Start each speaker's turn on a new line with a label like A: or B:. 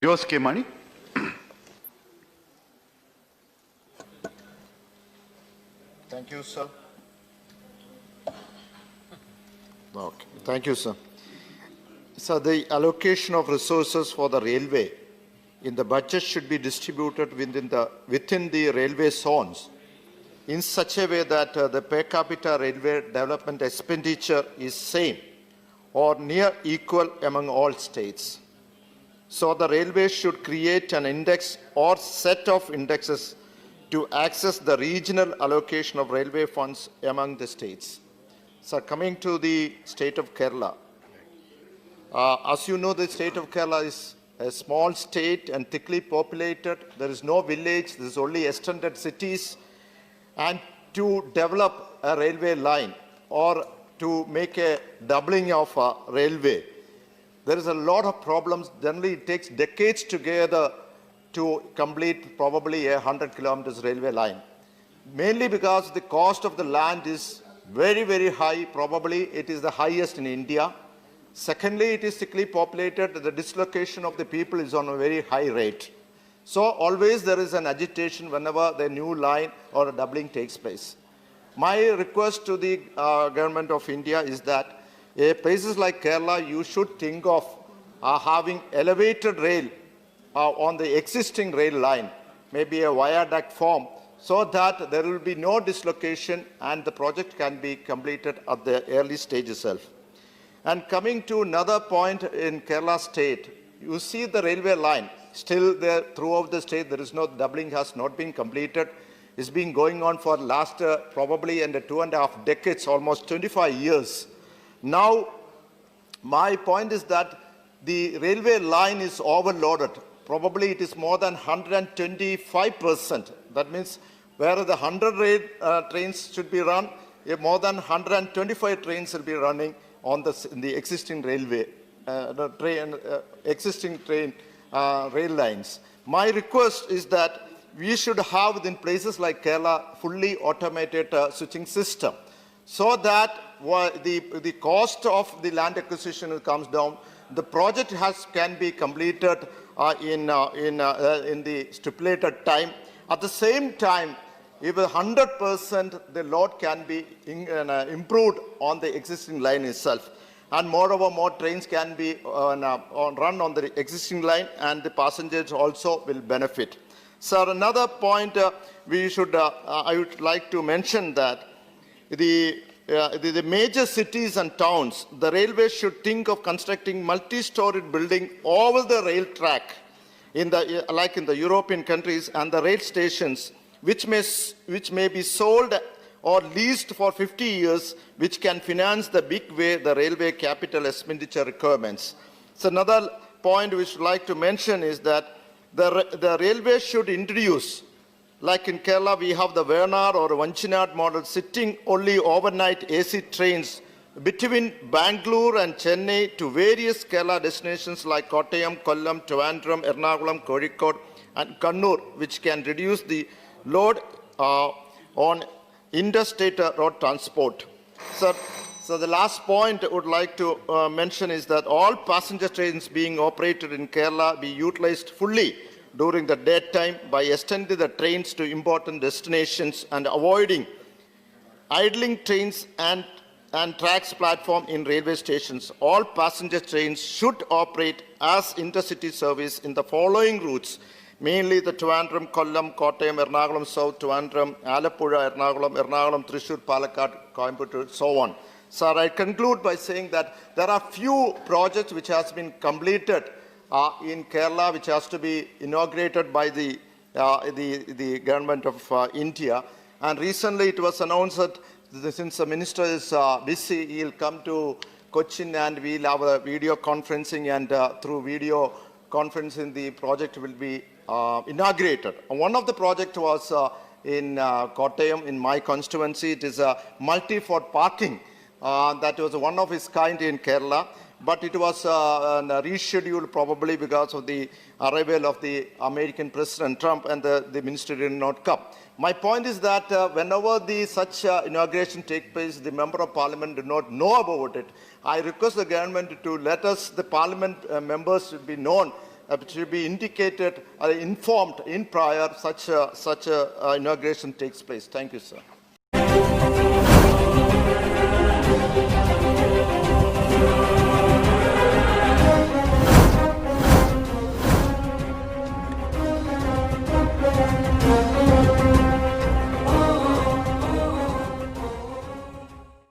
A: Jose K. Mani.
B: Thank you, sir. Okay. Thank you, sir. So the allocation of resources for the railway in the budget should be distributed within the railway zones in such a way that the per capita railway development expenditure is same or near equal among all states. So the railway should create an index or set of indexes to access the regional allocation of railway funds among the states. So coming to the state of Kerala, as you know, the state of Kerala is a small state and thickly populated. There is no village, there is only extended cities. And to develop a railway line or to make a doubling of a railway, there is a lot of problems. Generally, it takes decades together to complete probably a 100 kilometers railway line. Mainly because the cost of the land is very, very high. Probably it is the highest in India. Secondly, it is thickly populated. The dislocation of the people is on a very high rate. So always there is an agitation whenever the new line or a doubling takes place. My request to the government of India is that places like Kerala, you should think of having elevated rail on the existing rail line, maybe a viaduct form, so that there will be no dislocation and the project can be completed at the early stage itself. And coming to another point in Kerala state, you see the railway line. Still there throughout the state, there is no doubling has not been completed. It's been going on for last probably in the 2.5 decades, almost 25 years. Now, my point is that the railway line is overloaded. Probably it is more than 125%. That means where the 100 rail trains should be run, more than 125 trains will be running on in the existing railway, existing rail lines. My request is that we should have in places like Kerala fully automated switching system, so that the cost of the land acquisition comes down. The project can be completed in the stipulated time. At the same time, if 100% the load can be improved on the existing line itself. And moreover, more trains can be run on the existing line and the passengers also will benefit. So another point I would like to mention that the major cities and towns, the railway should think of constructing multi-storied building over the rail track, like in the European countries, and the rail stations, which may be sold or leased for 50 years, which can finance the big way the railway capital expenditure requirements. So another point which I'd like to mention is that the railway should introduce, like in Kerala, we have the Vernar or Vanchinad model, sitting only overnight AC trains between Bangalore and Chennai to various Kerala destinations like Kottayam, Kollam, Trivandrum, Ernakulam, Kozhikode, and Kannur, which can reduce the load on interstate road transport. So the last point I would like to mention is that all passenger trains being operated in Kerala be utilized fully during the daytime by extending the trains to important destinations and avoiding idling trains and tracks platform in railway stations. All passenger trains should operate as intercity service in the following routes, mainly the Trivandrum, Kollam, Kottayam, Ernakulam South, Trivandrum, Alappuzha, Ernakulam, Thrissur, Palakkad, Coimbatore, so on. So I conclude by saying that there are few projects which has been completed in Kerala, which has to be inaugurated by the government of India. And recently it was announced that since the minister is busy, he will come to Cochin and we'll have a video conferencing, and through video conferencing the project will be inaugurated. One of the projects was in Kottayam, in my constituency. It is a multi-for parking. That was one of its kind in Kerala, but it was rescheduled probably because of the arrival of the American President Trump, and the minister did not come. My point is that whenever such inauguration takes place, the Member of Parliament do not know about it. I request the government to let us, the Parliament members, should be known to be indicated or informed in prior such a inauguration takes place. Thank you, sir.